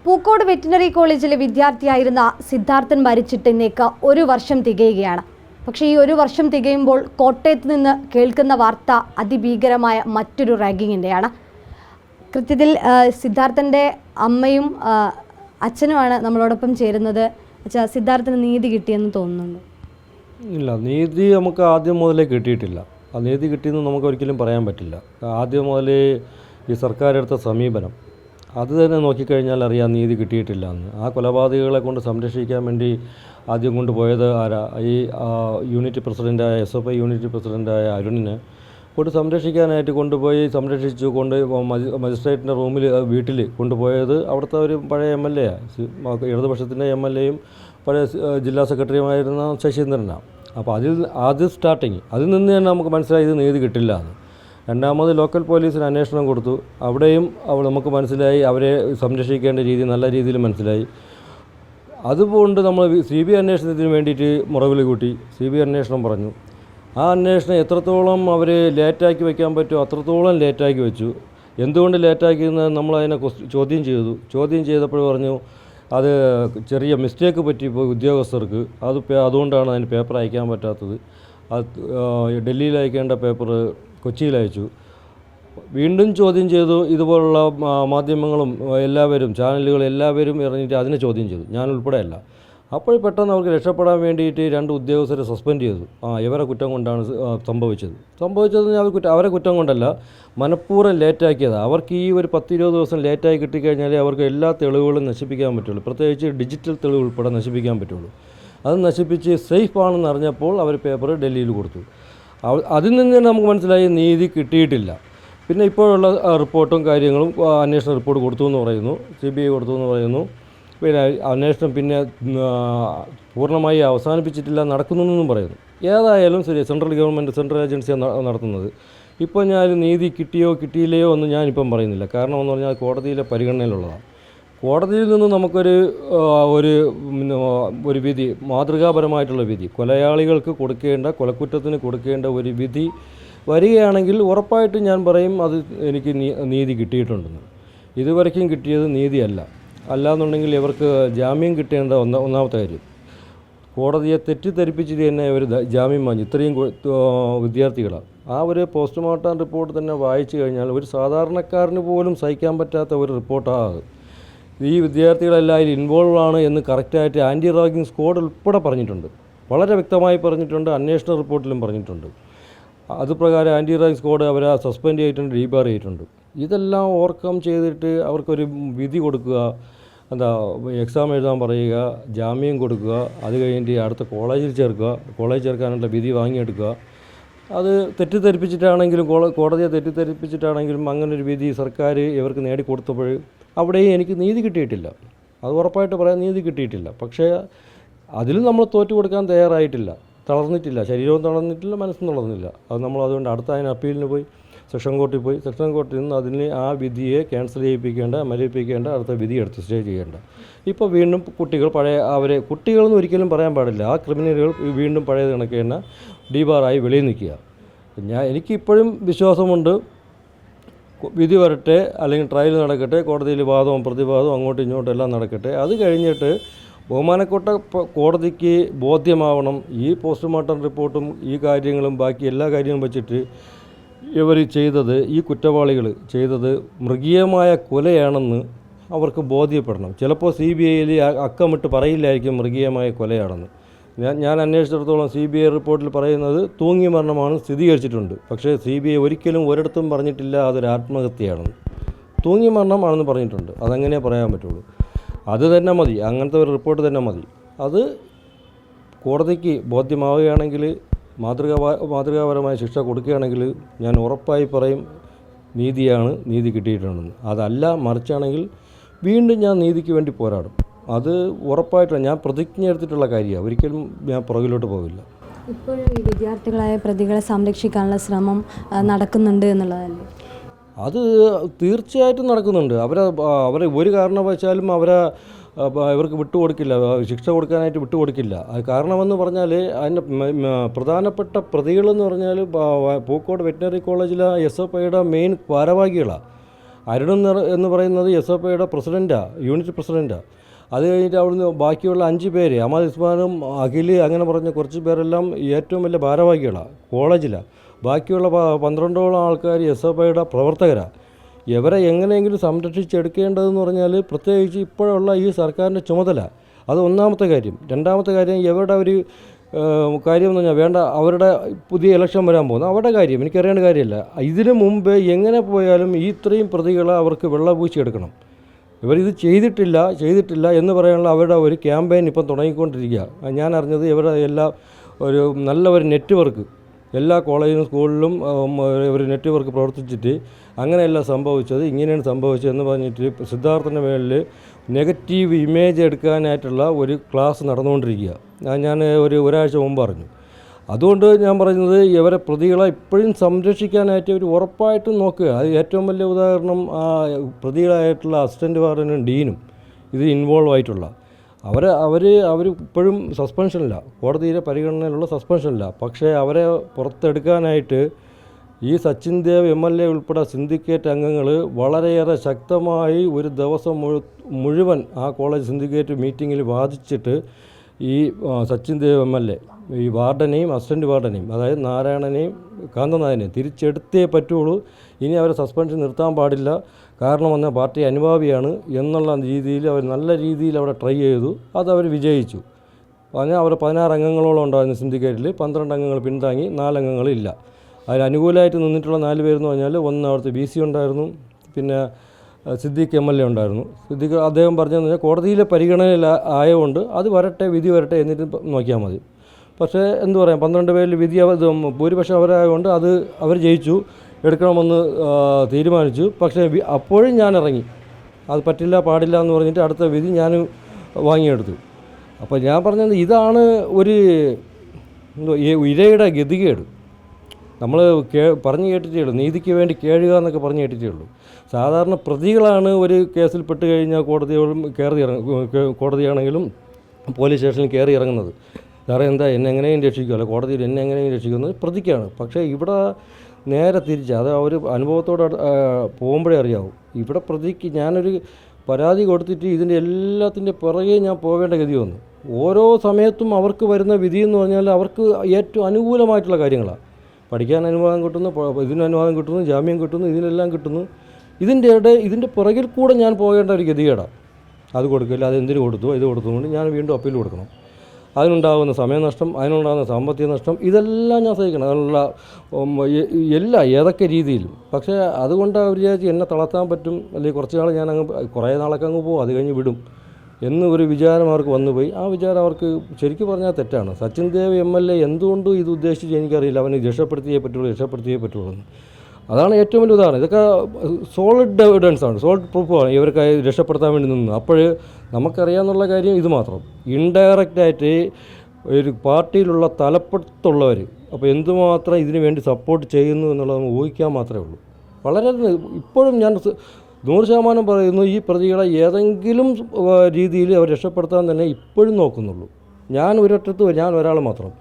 Pookode veterinary കോളേജിലെ വിദ്യാർത്ഥിയായിരുന്ന സിദ്ധാർത്ഥൻ മരിച്ചിട്ട് ഇന്നേക്ക് ഒരു വർഷം തികയുകയാണ്. പക്ഷേ ഈ ഒരു വർഷം തികയുമ്പോൾ കോട്ടയത്ത് നിന്ന് കേൾക്കുന്ന വാർത്ത അതിഭീകരമായ മറ്റൊരു റാഗിങ്ങിൻ്റെയാണ്. കൃത്യത്തിൽ സിദ്ധാർത്ഥൻ്റെ അമ്മയും അച്ഛനുമാണ് നമ്മളോടൊപ്പം ചേരുന്നത്. സിദ്ധാർത്ഥന് നീതി കിട്ടിയെന്ന് തോന്നുന്നുണ്ട്? ഇല്ല, നീതി നമുക്ക് ആദ്യം മുതലേ കിട്ടിയിട്ടില്ല. ആ നീതി കിട്ടിയെന്ന് നമുക്ക് ഒരിക്കലും പറയാൻ പറ്റില്ല. ആദ്യം മുതലേ ഈ സർക്കാർ എടുത്ത സമീപനം അത് തന്നെ നോക്കിക്കഴിഞ്ഞാൽ അറിയാം നീതി കിട്ടിയിട്ടില്ല എന്ന്. ആ കൊലപാതകികളെ കൊണ്ട് സംരക്ഷിക്കാൻ വേണ്ടി ആദ്യം കൊണ്ടുപോയത് ആരാ? ഈ യൂണിറ്റ് പ്രസിഡൻ്റായ SFI യൂണിറ്റ് പ്രസിഡൻ്റായ അരുണിനെ കൊണ്ട് സംരക്ഷിക്കാനായിട്ട് കൊണ്ടുപോയി സംരക്ഷിച്ചു കൊണ്ട് മജിസ്ട്രേറ്റിൻ്റെ വീട്ടിൽ കൊണ്ടുപോയത് അവിടുത്തെ ഒരു പഴയ MLA, ഇടതുപക്ഷത്തിൻ്റെ MLAയും പഴയ ജില്ലാ സെക്രട്ടറിയുമായിരുന്ന ശശീന്ദ്രനാണ്. അപ്പോൾ ആദ്യം സ്റ്റാർട്ടിങ് അതിൽ നിന്ന് തന്നെ നമുക്ക് മനസ്സിലായി ഇത് നീതി കിട്ടില്ല എന്ന്. രണ്ടാമത് ലോക്കൽ പോലീസിന് അന്വേഷണം കൊടുത്തു. അവിടെയും നമുക്ക് മനസ്സിലായി അവരെ സംരക്ഷിക്കേണ്ട രീതി നല്ല രീതിയിൽ മനസ്സിലായി. അതുകൊണ്ട് നമ്മൾ CBI അന്വേഷണത്തിന് വേണ്ടിയിട്ട് മുറവിൽ കൂട്ടി. CBI അന്വേഷണം പറഞ്ഞു. ആ അന്വേഷണം എത്രത്തോളം അവർ ലേറ്റാക്കി വയ്ക്കാൻ പറ്റുമോ അത്രത്തോളം ലേറ്റാക്കി വെച്ചു. എന്തുകൊണ്ട് ലേറ്റാക്കിയെന്ന് നമ്മളതിനെ ചോദ്യം ചെയ്തു. ചോദ്യം ചെയ്തപ്പോൾ പറഞ്ഞു അത് ചെറിയ മിസ്റ്റേക്ക് പറ്റിപ്പോയി ഉദ്യോഗസ്ഥർക്ക്. അതുകൊണ്ടാണ് അതിന് പേപ്പർ അയക്കാൻ പറ്റാത്തത്. അത് ഡൽഹിയിൽ അയക്കേണ്ട പേപ്പർ കൊച്ചിയിൽ അയച്ചു. വീണ്ടും ചോദ്യം ചെയ്തു. ഇതുപോലുള്ള മാധ്യമങ്ങളും എല്ലാവരും ചാനലുകൾ എല്ലാവരും ഇറങ്ങിയിട്ട് അതിനെ ചോദ്യം ചെയ്തു, ഞാൻ ഉൾപ്പെടെയല്ല. അപ്പോൾ പെട്ടെന്ന് അവർക്ക് രക്ഷപ്പെടാൻ വേണ്ടിയിട്ട് 2 ഉദ്യോഗസ്ഥരെ സസ്പെൻഡ് ചെയ്തു. ഇവരെ കുറ്റം കൊണ്ടാണ് സംഭവിച്ചത്. അവരെ കുറ്റം കൊണ്ടല്ല, മനഃപൂർവ്വം ലേറ്റാക്കിയത്. അവർക്ക് ഈ ഒരു 10-20 ദിവസം ലേറ്റായി കിട്ടിക്കഴിഞ്ഞാലേ അവർക്ക് എല്ലാ തെളിവുകളും നശിപ്പിക്കാൻ പറ്റുള്ളൂ. പ്രത്യേകിച്ച് ഡിജിറ്റൽ തെളിവ് ഉൾപ്പെടെ നശിപ്പിക്കാൻ പറ്റുള്ളൂ. അത് നശിപ്പിച്ച് സേഫ് ആണെന്ന് അറിഞ്ഞപ്പോൾ അവർ പേപ്പർ ഡൽഹിയിൽ കൊടുത്തു. അതിൽ നിന്ന് തന്നെ നമുക്ക് മനസ്സിലായി നീതി കിട്ടിയിട്ടില്ല. പിന്നെ ഇപ്പോഴുള്ള റിപ്പോർട്ടും കാര്യങ്ങളും അന്വേഷണ റിപ്പോർട്ട് കൊടുത്തു എന്ന് പറയുന്നു, CBI കൊടുത്തു എന്ന് പറയുന്നു. പിന്നെ അന്വേഷണം പിന്നെ പൂർണ്ണമായി അവസാനിപ്പിച്ചിട്ടില്ല, നടക്കുന്നെന്നും പറയുന്നു. ഏതായാലും ശരി, സെൻട്രൽ ഏജൻസിയാണ് നടത്തുന്നത്. ഇപ്പോൾ ഞാൻ നീതി കിട്ടിയോ കിട്ടിയില്ലയോ എന്ന് ഞാനിപ്പം പറയുന്നില്ല. കാരണം എന്ന് പറഞ്ഞാൽ കോടതിയിലെ പരിഗണനയിലുള്ളതാണ്. കോടതിയിൽ നിന്ന് നമുക്കൊരു ഒരു വിധി, മാതൃകാപരമായിട്ടുള്ള വിധി, കൊലയാളികൾക്ക് കൊടുക്കേണ്ട, കൊലക്കുറ്റത്തിന് കൊടുക്കേണ്ട ഒരു വിധി വരികയാണെങ്കിൽ ഉറപ്പായിട്ടും ഞാൻ പറയും അത് എനിക്ക് നീതി കിട്ടിയിട്ടുണ്ടെന്ന്. ഇതുവരെയ്ക്കും കിട്ടിയത് നീതിയല്ല. അല്ലാന്നുണ്ടെങ്കിൽ ഇവർക്ക് ജാമ്യം കിട്ടേണ്ട ഒന്നാമത്തെ കാര്യം. കോടതിയെ തെറ്റിദ്ധരിപ്പിച്ചിട്ട് തന്നെ ഇവർ ജാമ്യം വാങ്ങി. ഇത്രയും വിദ്യാർത്ഥികളാണ്. ആ ഒരു പോസ്റ്റ്മോർട്ടം റിപ്പോർട്ട് തന്നെ വായിച്ചു കഴിഞ്ഞാൽ ഒരു സാധാരണക്കാരന് പോലും സഹിക്കാൻ പറ്റാത്ത ഒരു റിപ്പോർട്ടാണ്. ഈ വിദ്യാർത്ഥികളെല്ലാം അതിൽ ഇൻവോൾവ് ആണ് എന്ന് കറക്റ്റായിട്ട് ആൻറ്റി റാഗിങ് സ്ക്വാഡ് ഉൾപ്പെടെ പറഞ്ഞിട്ടുണ്ട്. വളരെ വ്യക്തമായി പറഞ്ഞിട്ടുണ്ട്. അന്വേഷണ റിപ്പോർട്ടിലും പറഞ്ഞിട്ടുണ്ട്. അതുപ്രകാരം ആൻറ്റി റാഗിങ് സ്ക്വാഡ് അവരെ സസ്പെൻഡ് ചെയ്തിട്ടുണ്ട്, ഡീബാർ ചെയ്തിട്ടുണ്ട്. ഇതെല്ലാം ഓവർകം ചെയ്തിട്ട് അവർക്കൊരു വിധി കൊടുക്കുക, എക്സാം എഴുതാൻ പറയുക, ജാമ്യം കൊടുക്കുക, അത് കഴിഞ്ഞിട്ട് അടുത്ത കോളേജിൽ ചേർക്കാനുള്ള വിധി വാങ്ങിയെടുക്കുക. അത് തെറ്റിദ്ധരിപ്പിച്ചിട്ടാണെങ്കിലും കോടതിയെ തെറ്റിദ്ധരിപ്പിച്ചിട്ടാണെങ്കിലും അങ്ങനൊരു വിധി സർക്കാർ ഇവർക്ക് നേടിക്കൊടുത്തപ്പോൾ അവിടെയും എനിക്ക് നീതി കിട്ടിയിട്ടില്ല. അത് ഉറപ്പായിട്ട് പറയാൻ നീതി കിട്ടിയിട്ടില്ല. പക്ഷേ അതിലും നമ്മൾ തോറ്റു കൊടുക്കാൻ തയ്യാറായിട്ടില്ല, തളർന്നിട്ടില്ല. ശരീരവും തളർന്നിട്ടില്ല, മനസ്സും തളർന്നില്ല. അത് നമ്മൾ അതുകൊണ്ട് അടുത്ത അതിന് അപ്പീലിന് പോയി സെഷൻ കോർട്ടിൽ നിന്ന് അതിന് ആ വിധിയെ ക്യാൻസൽ മരവിപ്പിക്കേണ്ട അടുത്ത വിധി എടുത്ത് സ്റ്റേ ചെയ്യേണ്ട. ഇപ്പോൾ വീണ്ടും കുട്ടികളെന്ന് ഒരിക്കലും പറയാൻ പാടില്ല. ആ ക്രിമിനലുകൾ വീണ്ടും പഴയ കണക്ക് തന്നെ ഡീബാറായി വെളിയിൽ നിൽക്കുക. എനിക്കിപ്പോഴും വിശ്വാസമുണ്ട്, വിധി വരട്ടെ, അല്ലെങ്കിൽ ട്രയൽ നടക്കട്ടെ, കോടതിയിൽ വാദവും പ്രതിവാദവും അങ്ങോട്ടും ഇങ്ങോട്ടും എല്ലാം നടക്കട്ടെ. അത് കഴിഞ്ഞിട്ട് ബഹുമാനപ്പെട്ട കോടതിക്ക് ബോധ്യമാവണം ഈ പോസ്റ്റ്മോർട്ടം റിപ്പോർട്ടും ഈ കാര്യങ്ങളും ബാക്കി എല്ലാ കാര്യങ്ങളും വെച്ചിട്ട് ഇവർ ചെയ്തത്, ഈ കുറ്റവാളികൾ ചെയ്തത് മൃഗീയമായ കൊലയാണെന്ന് അവർക്ക് ബോധ്യപ്പെടണം. ചിലപ്പോൾ CBIയിൽ അക്കമിട്ട് പറയില്ലായിരിക്കും മൃഗീയമായ കൊലയാണെന്ന്. ഞാൻ അന്വേഷിച്ചിടത്തോളം CBI റിപ്പോർട്ടിൽ പറയുന്നത് തൂങ്ങി മരണമാണ് സ്ഥിരീകരിച്ചിട്ടുണ്ട്. പക്ഷേ CBI ഒരിക്കലും ഒരിടത്തും പറഞ്ഞിട്ടില്ല അതൊരു ആത്മഹത്യയാണെന്ന്. തൂങ്ങി മരണമാണെന്ന് പറഞ്ഞിട്ടുണ്ട്. അതെങ്ങനെ പറയാൻ പറ്റുള്ളൂ? അത് തന്നെ മതി, അങ്ങനത്തെ ഒരു റിപ്പോർട്ട് തന്നെ മതി. അത് കോടതിക്ക് ബോധ്യമാവുകയാണെങ്കിൽ, മാതൃകാപരമായ ശിക്ഷ കൊടുക്കുകയാണെങ്കിൽ ഞാൻ ഉറപ്പായി പറയും നീതി കിട്ടിയിട്ടുണ്ടെന്ന്. അതല്ല മറിച്ചാണെങ്കിൽ വീണ്ടും ഞാൻ നീതിക്ക് വേണ്ടി പോരാടും. അത് ഉറപ്പായിട്ടാണ് ഞാൻ പ്രതിജ്ഞ എടുത്തിട്ടുള്ള കാര്യമാണ്. ഒരിക്കലും ഞാൻ പുറകിലോട്ട് പോകില്ല. ഇപ്പോഴും ഈ വിദ്യാർത്ഥികളായ പ്രതികളെ സംരക്ഷിക്കാനുള്ള ശ്രമം നടക്കുന്നുണ്ട് എന്നുള്ളതല്ലേ? അത് തീർച്ചയായിട്ടും നടക്കുന്നുണ്ട്. അവരെ ഒരു കാരണവശാലും ഇവർക്ക് വിട്ടുകൊടുക്കില്ല, ശിക്ഷ കൊടുക്കാനായിട്ട് വിട്ടുകൊടുക്കില്ല. അത് കാരണമെന്ന് പറഞ്ഞാൽ അതിൻ്റെ പ്രധാനപ്പെട്ട പ്രതികളെന്ന് പറഞ്ഞാൽ പൂക്കോട് വെറ്റിനറി കോളേജിലെ SFIയുടെ മെയിൻ ഭാരവാഹികളാണ്. അരുൺ എന്ന് പറയുന്നത് SFIയുടെ പ്രസിഡൻറ്റാണ്, യൂണിറ്റ് പ്രസിഡൻറ്റാണ്. അത് കഴിഞ്ഞിട്ട് അവിടുന്ന് ബാക്കിയുള്ള 5 പേര്, അഹമ്മദ് ഉസ്മാനും അഖിൽ അങ്ങനെ പറഞ്ഞ കുറച്ച് പേരെല്ലാം ഏറ്റവും വലിയ ഭാരവാഹികളാണ് കോളേജിലാണ്. ബാക്കിയുള്ള 12ഓളം ആൾക്കാർ SFIയുടെ പ്രവർത്തകരാണ്. ഇവരെ എങ്ങനെയെങ്കിലും സംരക്ഷിച്ചെടുക്കേണ്ടതെന്ന് പറഞ്ഞാൽ പ്രത്യേകിച്ച് ഇപ്പോഴുള്ള ഈ സർക്കാരിൻ്റെ ചുമതല. അത് ഒന്നാമത്തെ കാര്യം. രണ്ടാമത്തെ കാര്യം, ഇവരുടെ ഒരു കാര്യം എന്ന് പറഞ്ഞാൽ വേണ്ട, അവരുടെ പുതിയ ഇലക്ഷൻ വരാൻ പോകുന്നു, അവരുടെ കാര്യം എനിക്കറിയേണ്ട കാര്യമില്ല. ഇതിനു മുമ്പ് എങ്ങനെ പോയാലും ഈ ഇത്രയും പ്രതികളെ അവർക്ക് വെള്ളപൂശിയെടുക്കണം. ഇവരിത് ചെയ്തിട്ടില്ല എന്ന് പറയാനുള്ള അവരുടെ ഒരു ക്യാമ്പയിൻ ഇപ്പം തുടങ്ങിക്കൊണ്ടിരിക്കുക. ഞാൻ അറിഞ്ഞത് ഇവരുടെ ഒരു നല്ല ഒരു നെറ്റ്വർക്ക് എല്ലാ കോളേജിലും സ്കൂളിലും ഒരു നെറ്റ്വർക്ക് പ്രവർത്തിച്ചിട്ട് അങ്ങനെയല്ല സംഭവിച്ചത്, ഇങ്ങനെയാണ് സംഭവിച്ചതെന്ന് പറഞ്ഞിട്ട് സിദ്ധാർത്ഥൻ്റെ മേളിൽ നെഗറ്റീവ് ഇമേജ് എടുക്കാനായിട്ടുള്ള ഒരു ക്ലാസ് നടന്നുകൊണ്ടിരിക്കുക. ഞാൻ ഒരാഴ്ച മുമ്പ് അറിഞ്ഞു. അതുകൊണ്ട് ഞാൻ പറയുന്നത് ഇവരെ പ്രതികളെ ഇപ്പോഴും സംരക്ഷിക്കാനായിട്ട് ഒരു ഉറപ്പായിട്ടും നോക്കുക. അത് ഏറ്റവും വലിയ ഉദാഹരണം പ്രതികളായിട്ടുള്ള അസിസ്റ്റൻ്റ് വാർഡനും ഡീനും ഇത് ഇൻവോൾവ് ആയിട്ടുള്ള അവർ ഇപ്പോഴും സസ്പെൻഷനില്ല, കോടതിയിലെ പരിഗണനയിലുള്ള സസ്പെൻഷനില്ല. പക്ഷേ അവരെ പുറത്തെടുക്കാനായിട്ട് ഈ സച്ചിൻ ദേവ് MLA ഉൾപ്പെടെ സിൻഡിക്കേറ്റ് അംഗങ്ങൾ വളരെയേറെ ശക്തമായി ഒരു ദിവസം മുഴുവൻ ആ കോളേജ് സിൻഡിക്കേറ്റ് മീറ്റിങ്ങിൽ വാദിച്ചിട്ട് ഈ സച്ചിൻ ദേവ് MLA ഈ വാർഡനെയും അസിസ്റ്റൻ്റ് വാർഡനെയും, അതായത് നാരായണനെയും കാന്തനാഥനെയും തിരിച്ചെടുത്തേ പറ്റുള്ളൂ. ഇനി അവരെ സസ്പെൻഷൻ നിർത്താൻ പാടില്ല, കാരണം വന്നാൽ പാർട്ടി അനുഭാവിയാണ് എന്നുള്ള രീതിയിൽ അവർ നല്ല രീതിയിൽ അവിടെ ട്രൈ ചെയ്തു. അതവർ വിജയിച്ചു. പറഞ്ഞാൽ അവർ 16 അംഗങ്ങളോളം ഉണ്ടായിരുന്നു സിൻഡിക്കേറ്റിൽ, 12 അംഗങ്ങൾ പിന്താങ്ങി, 4 അംഗങ്ങളില്ല. അതിൽ അനുകൂലമായിട്ട് നിന്നിട്ടുള്ള 4 പേരെന്ന് പറഞ്ഞാൽ ഒന്ന് അവിടുത്തെ BC ഉണ്ടായിരുന്നു, പിന്നെ സിദ്ദീഖ് MLA ഉണ്ടായിരുന്നു. സിദ്ദീഖ് അദ്ദേഹം പറഞ്ഞതെന്ന് പറഞ്ഞാൽ കോടതിയിലെ പരിഗണനയിൽ ആയതുകൊണ്ട് അത് വരട്ടെ, വിധി വരട്ടെ എന്നിട്ട് നോക്കിയാൽ മതി. പക്ഷേ എന്തു പറയാം, 12 പേരിൽ വിധി ഭൂരിപക്ഷം അവരായതുകൊണ്ട് അത് അവർ ജയിച്ചു, എടുക്കണമെന്ന് തീരുമാനിച്ചു. പക്ഷേ അപ്പോഴും ഞാൻ ഇറങ്ങി, അത് പറ്റില്ല പാടില്ല എന്ന് പറഞ്ഞിട്ട് അടുത്ത വിധി ഞാൻ വാങ്ങിയെടുത്തു. അപ്പോൾ ഞാൻ പറഞ്ഞത് ഇതാണ് ഒരു ഇരയുടെ ഗതികേട്. നമ്മൾ പറഞ്ഞു കേട്ടിട്ടേ ഉള്ളൂ, നീതിക്ക് വേണ്ടി കേഴുക എന്നൊക്കെ പറഞ്ഞു കേട്ടിട്ടേ ഉള്ളൂ. സാധാരണ പ്രതികളാണ് ഒരു കേസിൽ പെട്ട് കഴിഞ്ഞാൽ കോടതിയാണെങ്കിലും പോലീസ് സ്റ്റേഷനിൽ കയറി ഇറങ്ങുന്നത്. സാറേ എന്താ എന്നെ എങ്ങനെയും രക്ഷിക്കുമല്ലോ, കോടതിയിൽ എന്നെ എങ്ങനെയും രക്ഷിക്കുന്നത് പ്രതിക്കാണ്. പക്ഷേ ഇവിടെ നേരെ തിരിച്ച്, അത് അവർ അനുഭവത്തോടെ പോകുമ്പോഴേ അറിയാവും. ഇവിടെ പ്രതിക്ക് ഞാനൊരു പരാതി കൊടുത്തിട്ട് ഇതിൻ്റെ എല്ലാത്തിൻ്റെ പുറകെ ഞാൻ പോകേണ്ട ഗതി വന്നു. ഓരോ സമയത്തും അവർക്ക് വരുന്ന വിധി എന്ന് പറഞ്ഞാൽ അവർക്ക് ഏറ്റവും അനുകൂലമായിട്ടുള്ള കാര്യങ്ങളാണ്. പഠിക്കാൻ അനുവാദം കിട്ടുന്നു, ഇതിന് അനുവാദം കിട്ടുന്നു, ജാമ്യം കിട്ടുന്നു, ഇതിനെല്ലാം കിട്ടുന്നു. ഇതിൻ്റെ പുറകിൽ കൂടെ ഞാൻ പോകേണ്ട ഒരു ഗതികേടാണ്. അത് കൊടുക്കില്ല, അതെന്തിനു കൊടുത്തു, ഇത് കൊടുത്തുകൊണ്ട് ഞാൻ വീണ്ടും അപ്പീൽ കൊടുക്കണം. അതിനുണ്ടാകുന്ന സമയനഷ്ടം, അതിനുണ്ടാകുന്ന സാമ്പത്തിക നഷ്ടം, ഇതെല്ലാം ഞാൻ സഹിക്കണം. അതിനുള്ള ഏതൊക്കെ രീതിയിലും. പക്ഷേ അതുകൊണ്ട് അവർ വിചാരിച്ച് എന്നെ തളർത്താൻ പറ്റും, അല്ലെങ്കിൽ കുറേ നാളൊക്കെ അങ്ങ് പോകും, അത് കഴിഞ്ഞ് വിടും എന്ന് ഒരു വിചാരം അവർക്ക് വന്നുപോയി. ആ വിചാരം അവർക്ക് ശരിക്കും പറഞ്ഞാൽ തെറ്റാണ്. സച്ചിൻ ദേവ് MLA എന്തുകൊണ്ട് ഇത് ഉദ്ദേശിച്ച് എനിക്കറിയില്ല. അവനെ രക്ഷപ്പെടുത്തിയേ പറ്റുള്ളൂ എന്ന്. അതാണ് ഏറ്റവും വലിയ ഉദാഹരണം. ഇതൊക്കെ സോളിഡ് എവിഡൻസ് ആണ്, സോളിഡ് പ്രൂഫാണ് ഇവർക്ക് രക്ഷപ്പെടുത്താൻ വേണ്ടി നിന്നത്. അപ്പോൾ നമുക്കറിയാമെന്നുള്ള കാര്യം ഇത് മാത്രം. ഇൻഡയറക്റ്റായിട്ട് ഒരു പാർട്ടിയിലുള്ള തലപ്പത്തുള്ളവർ അപ്പോൾ എന്തുമാത്രം ഇതിനു വേണ്ടി സപ്പോർട്ട് ചെയ്യുന്നു എന്നുള്ളത് നമുക്ക് ഊഹിക്കാൻ മാത്രമേ ഉള്ളൂ. വളരെ ഇപ്പോഴും ഞാൻ 100% പറയുന്നു, ഈ പ്രതികളെ ഏതെങ്കിലും രീതിയിൽ അവർ രക്ഷപ്പെടുത്താൻ തന്നെ ഇപ്പോഴും നോക്കുന്നുള്ളൂ. ഞാൻ ഒരാൾ മാത്രം.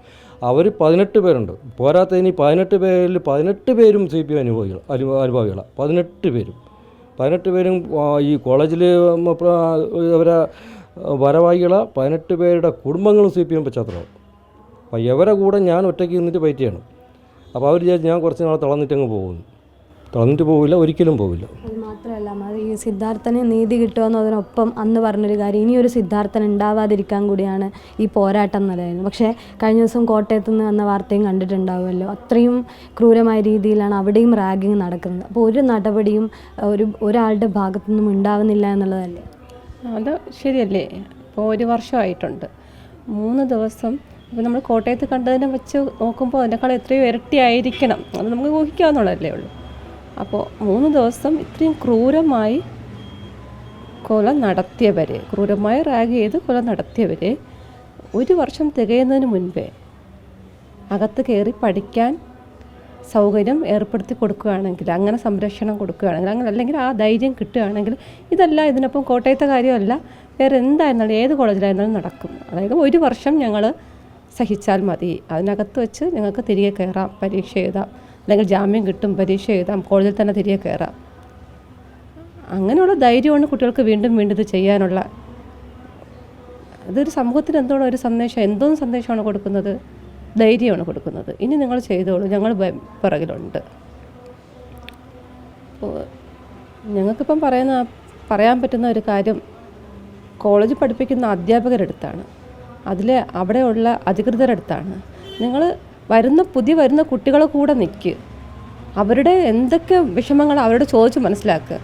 അവർ 18 പേരുണ്ട്. പോരാത്തതിന് 18 പേരിൽ 18 പേരും CPM അനുഭാവികളാണ്. 18 പേരും ഈ കോളേജിൽ അവരെ ഭാരവാഹികളാണ്. 18 പേരുടെ കുടുംബങ്ങളും CPM പശ്ചാത്തലമാണ്. അപ്പോൾ ഇവരെ കൂടെ ഞാൻ ഒറ്റയ്ക്ക് നിന്നിട്ട് ഫൈറ്റ് ചെയ്യണം. അപ്പോൾ അവർ വിചാരിച്ച് ഞാൻ കുറച്ച് നാൾ തളർന്നിട്ടങ്ങ് പോകുന്നു. തളർന്നിട്ട് പോവില്ല, ഒരിക്കലും പോവില്ല. അത് മാത്രമല്ല, ഈ സിദ്ധാർത്ഥന് നീതി കിട്ടുമെന്നതിനൊപ്പം അന്ന് പറഞ്ഞൊരു കാര്യം, ഇനിയൊരു സിദ്ധാർത്ഥൻ ഉണ്ടാവാതിരിക്കാൻ കൂടിയാണ് ഈ പോരാട്ടം നിലനിന്നത്. പക്ഷേ കഴിഞ്ഞ ദിവസം കോട്ടയത്ത് നിന്ന് വന്ന വാർത്തയും കണ്ടിട്ടുണ്ടാവുമല്ലോ, അത്രയും ക്രൂരമായ രീതിയിലാണ് അവിടെയും റാഗിങ് നടക്കുന്നത്. അപ്പോൾ ഒരു നടപടിയും ഒരാളുടെ ഭാഗത്തുനിന്നും ഉണ്ടാവുന്നില്ല എന്നുള്ളതല്ലേ? അത് ശരിയല്ലേ. ഇപ്പോൾ 1 വർഷമായിട്ടുണ്ട്. 3 ദിവസം ഇപ്പോൾ നമ്മൾ കോട്ടയത്ത് കണ്ടതിനെ വെച്ച് നോക്കുമ്പോൾ അതിനേക്കാൾ എത്രയോ ഇരട്ടിയായിരിക്കണം. അത് നമുക്ക് ഊഹിക്കാവുന്നുള്ളതല്ലേ ഉള്ളൂ. അപ്പോൾ 3 ദിവസം ഇത്രയും ക്രൂരമായി ക്രൂരമായി റാഗ് ചെയ്ത് കൊല നടത്തിയവരെ 1 വർഷം തികയുന്നതിന് മുൻപേ അകത്ത് കയറി പഠിക്കാൻ സൗകര്യം ഏർപ്പെടുത്തി കൊടുക്കുകയാണെങ്കിൽ, അങ്ങനെ സംരക്ഷണം കൊടുക്കുകയാണെങ്കിൽ, അങ്ങനെ അല്ലെങ്കിൽ ആ ധൈര്യം കിട്ടുകയാണെങ്കിൽ, ഇതിനൊപ്പം കോട്ടയത്തെ കാര്യമല്ല, വേറെ എന്തായിരുന്നാലും ഏത് കോളേജിലായിരുന്നാലും നടക്കും. അതായത് 1 വർഷം ഞങ്ങൾ സഹിച്ചാൽ മതി, അതിനകത്ത് വെച്ച് ഞങ്ങൾക്ക് തിരികെ കയറാം, പരീക്ഷ എഴുതാം, അല്ലെങ്കിൽ ജാമ്യം കിട്ടും, പരീക്ഷ എഴുതാം, കോളേജിൽ തന്നെ തിരികെ കയറാം. അങ്ങനെയുള്ള ധൈര്യമാണ് കുട്ടികൾക്ക് വീണ്ടും വീണ്ടും ഇത് ചെയ്യാനുള്ള. അതൊരു സമൂഹത്തിന് എന്തോണം ഒരു സന്ദേശം, എന്തോന്നും സന്ദേശമാണ് കൊടുക്കുന്നത്, ധൈര്യമാണ് കൊടുക്കുന്നത്. ഇനി നിങ്ങൾ ചെയ്തോളൂ, ഞങ്ങൾ പിറകിലുണ്ട്. ഞങ്ങൾക്കിപ്പം പറയാൻ പറ്റുന്ന ഒരു കാര്യം, കോളേജ് പഠിപ്പിക്കുന്ന അധ്യാപകരെടുത്താണ്, അവിടെയുള്ള അധികൃതരെടുത്താണ്. നിങ്ങൾ പുതിയ വരുന്ന കുട്ടികളെ കൂടെ നിൽക്കുക, അവരുടെ എന്തൊക്കെ വിഷമങ്ങൾ അവരോട് ചോദിച്ച് മനസ്സിലാക്കുക.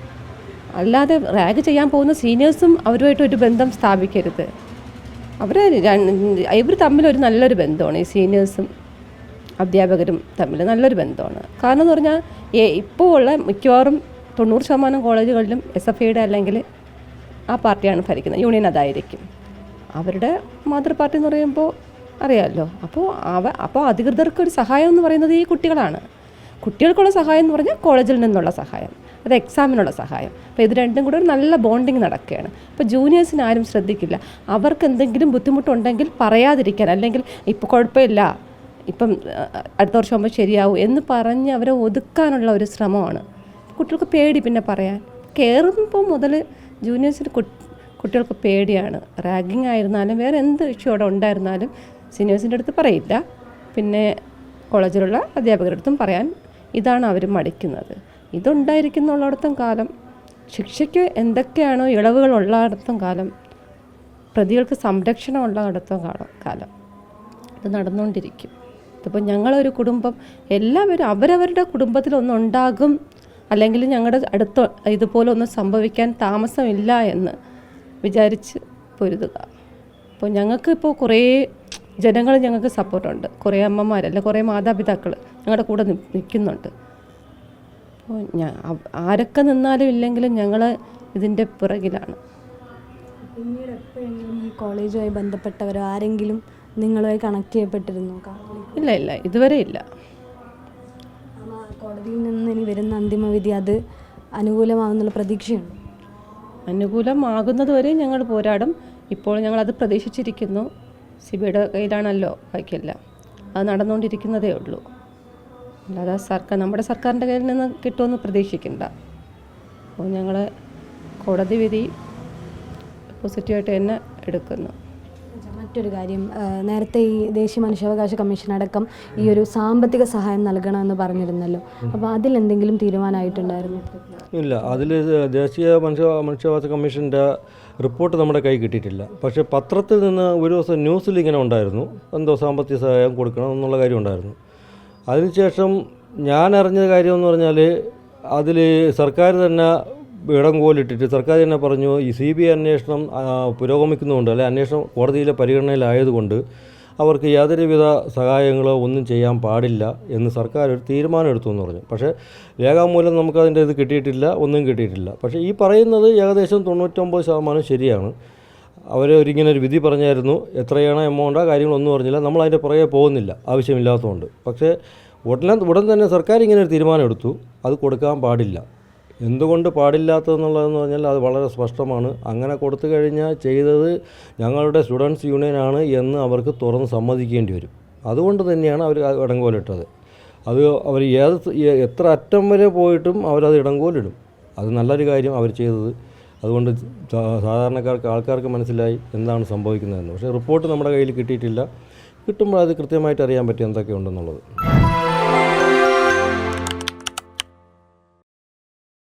അല്ലാതെ റാഗ് ചെയ്യാൻ പോകുന്ന സീനിയേഴ്സും അവരുമായിട്ട് ഒരു ബന്ധം സ്ഥാപിക്കരുത്. ഇവർ തമ്മിലൊരു നല്ലൊരു ബന്ധമാണ്, ഈ സീനിയേഴ്സും അധ്യാപകരും തമ്മിൽ നല്ലൊരു ബന്ധമാണ്. കാരണം എന്ന് പറഞ്ഞാൽ ഇപ്പോൾ ഉള്ള മിക്കവാറും 90% കോളേജുകളിലും SFIയുടെ അല്ലെങ്കിൽ ആ പാർട്ടിയാണ് ഭരിക്കുന്നത്, യൂണിയൻ അതായിരിക്കും. അവരുടെ മാതൃപാർട്ടി എന്ന് പറയുമ്പോൾ അറിയാമല്ലോ. അപ്പോൾ അധികൃതർക്കൊരു സഹായം എന്ന് പറയുന്നത് ഈ കുട്ടികളാണ്. കുട്ടികൾക്കുള്ള സഹായം എന്ന് പറഞ്ഞാൽ കോളേജിൽ നിന്നുള്ള സഹായം, അത് എക്സാമിനുള്ള സഹായം. അപ്പോൾ ഇത് രണ്ടും കൂടെ ഒരു നല്ല ബോണ്ടിങ് നടക്കുകയാണ്. ഇപ്പോൾ ജൂനിയേഴ്സിന് ആരും ശ്രദ്ധിക്കില്ല. അവർക്ക് എന്തെങ്കിലും ബുദ്ധിമുട്ടുണ്ടെങ്കിൽ പറയാതിരിക്കാൻ, അല്ലെങ്കിൽ ഇപ്പോൾ കുഴപ്പമില്ല, ഇപ്പം അടുത്ത വർഷം ആകുമ്പോൾ ശരിയാവും എന്ന് പറഞ്ഞ് അവരെ ഒതുക്കാനുള്ള ഒരു ശ്രമമാണ്. കുട്ടികൾക്ക് പേടി പിന്നെ പറയാൻ. കയറുമ്പോൾ മുതൽ ജൂനിയേഴ്സിന് കുട്ടികൾക്ക് പേടിയാണ്. റാഗിങ് ആയിരുന്നാലും വേറെ എന്ത് ഇഷ്യൂ അവിടെ ഉണ്ടായിരുന്നാലും സീനിയേഴ്സിൻ്റെ അടുത്ത് പറയില്ല, പിന്നെ കോളേജിലുള്ള അധ്യാപകരുടെ അടുത്തും പറയാൻ ഇതാണ് അവർ മടിക്കുന്നത്. ഇതുണ്ടായിരിക്കുന്നുള്ളിടത്തും കാലം, ശിക്ഷയ്ക്ക് എന്തൊക്കെയാണോ ഇളവുകൾ ഉള്ളിടത്തും കാലം, പ്രതികൾക്ക് സംരക്ഷണം ഉള്ളിടത്തും കാലം ഇത് നടന്നുകൊണ്ടിരിക്കും. ഇതിപ്പോൾ ഞങ്ങളൊരു കുടുംബം, എല്ലാവരും അവരവരുടെ കുടുംബത്തിലൊന്നുണ്ടാകും, അല്ലെങ്കിൽ ഞങ്ങളുടെ അടുത്ത് ഇതുപോലെ ഒന്നും സംഭവിക്കാൻ താമസമില്ല എന്ന് വിചാരിച്ച് പൊരുതുക. അപ്പോൾ ഞങ്ങൾക്ക് ഇപ്പോൾ കുറേ ജനങ്ങൾ ഞങ്ങൾക്ക് സപ്പോർട്ടുണ്ട്, കുറേ അമ്മമാരല്ല കുറേ മാതാപിതാക്കൾ ഞങ്ങളുടെ കൂടെ നിൽക്കുന്നുണ്ട്. അപ്പോൾ ആരൊക്കെ നിന്നാലും ഇല്ലെങ്കിലും ഞങ്ങൾ ഇതിൻ്റെ പിറകിലാണ്. പിന്നീട് എപ്പോഴെങ്കിലും ഈ കോളേജുമായി ബന്ധപ്പെട്ടവരോ ആരെങ്കിലും നിങ്ങളുമായി കണക്ട് ചെയ്യപ്പെട്ടിരുന്നു? ഇല്ല, ഇതുവരെ ഇല്ല. കോടതിയിൽ നിന്ന് ഇനി വരുന്ന അന്തിമവിധി അത് അനുകൂലമാകുന്നുള്ള പ്രതീക്ഷയുണ്ട്? അനുകൂലമാകുന്നത് വരെ ഞങ്ങൾ പോരാടും. ഇപ്പോൾ ഞങ്ങളത് പ്രതീക്ഷിച്ചിരിക്കുന്നു. സിബിയുടെ കയ്യിലാണല്ലോ ബാക്കിയെല്ലാം, അത് നടന്നുകൊണ്ടിരിക്കുന്നതേ ഉള്ളൂ. അല്ലാതെ നമ്മുടെ സർക്കാരിൻ്റെ കയ്യിൽ നിന്ന് കിട്ടുമെന്ന് പ്രതീക്ഷിക്കണ്ട. അപ്പോൾ ഞങ്ങൾ കോടതി വിധി പോസിറ്റീവായിട്ട് തന്നെ എടുക്കുന്നു. മറ്റൊരു കാര്യം, നേരത്തെ ഈ ദേശീയ മനുഷ്യാവകാശ കമ്മീഷൻ അടക്കം ഈ ഒരു സാമ്പത്തിക സഹായം നൽകണമെന്ന് പറഞ്ഞിരുന്നല്ലോ, അപ്പോൾ അതിലെന്തെങ്കിലും തീരുമാനമായിട്ടുണ്ടായിരുന്നു? ഇല്ല, അതിൽ ദേശീയ മനുഷ്യാവകാശ കമ്മീഷൻ്റെ റിപ്പോർട്ട് നമ്മുടെ കൈ കിട്ടിയിട്ടില്ല. പക്ഷേ പത്രത്തിൽ നിന്ന് ഒരു ദിവസം ന്യൂസിൽ ഇങ്ങനെ ഉണ്ടായിരുന്നു, എന്തോ സാമ്പത്തിക സഹായം കൊടുക്കണം എന്നുള്ള കാര്യം ഉണ്ടായിരുന്നു. അതിനുശേഷം ഞാൻ അറിഞ്ഞ കാര്യമെന്ന് പറഞ്ഞാൽ അതിൽ സർക്കാർ തന്നെ ഇടംകോലിട്ടിട്ട് സർക്കാർ തന്നെ പറഞ്ഞു, ഈ CBI അന്വേഷണം പുരോഗമിക്കുന്നുണ്ട്, അല്ലെ അന്വേഷണം കോടതിയിലെ പരിഗണനയിലായതുകൊണ്ട് അവർക്ക് യാതൊരുവിധ സഹായങ്ങളോ ഒന്നും ചെയ്യാൻ പാടില്ല എന്ന് സർക്കാർ ഒരു തീരുമാനം എടുത്തു എന്ന് പറഞ്ഞു. പക്ഷേ രേഖാമൂലം നമുക്കതിൻ്റെ ഇത് കിട്ടിയിട്ടില്ല, ഒന്നും കിട്ടിയിട്ടില്ല. പക്ഷേ ഈ പറയുന്നത് ഏകദേശം 99% ശരിയാണ്. അവർ ഒരിങ്ങനെ ഒരു വിധി പറഞ്ഞായിരുന്നു, എത്രയാണ് എമൗണ്ട്, ആ കാര്യങ്ങളൊന്നും പറഞ്ഞില്ല. നമ്മളതിൻ്റെ പുറകെ പോകുന്നില്ല ആവശ്യമില്ലാത്തതുകൊണ്ട്. പക്ഷേ ഉടൻ തന്നെ സർക്കാർ ഇങ്ങനെ ഒരു തീരുമാനം എടുത്തു, അത് കൊടുക്കാൻ പാടില്ല. എന്തുകൊണ്ട് പാടില്ലാത്തതെന്നുള്ളതെന്ന് പറഞ്ഞാൽ അത് വളരെ സ്പഷ്ടമാണ്. അങ്ങനെ കൊടുത്തു കഴിഞ്ഞാൽ ചെയ്തത് ഞങ്ങളുടെ സ്റ്റുഡൻസ് യൂണിയനാണ് എന്ന് അവർക്ക് തുറന്ന് സമ്മതിക്കേണ്ടി വരും. അതുകൊണ്ട് തന്നെയാണ് അവർ ഇടങ്കോലിട്ടത്. അത് അവർ എത്ര അറ്റം വരെ പോയിട്ടും അവരത് ഇടങ്കോലിടും. അത് നല്ലൊരു കാര്യം അവർ ചെയ്തത്. അതുകൊണ്ട് ആൾക്കാർക്ക് മനസ്സിലായി എന്താണ് സംഭവിക്കുന്നതെന്ന്. പക്ഷേ റിപ്പോർട്ട് നമ്മുടെ കയ്യിൽ കിട്ടിയിട്ടില്ല. കിട്ടുമ്പോൾ അത് കൃത്യമായിട്ട് അറിയാൻ പറ്റും എന്തൊക്കെയുണ്ടെന്നുള്ളത്.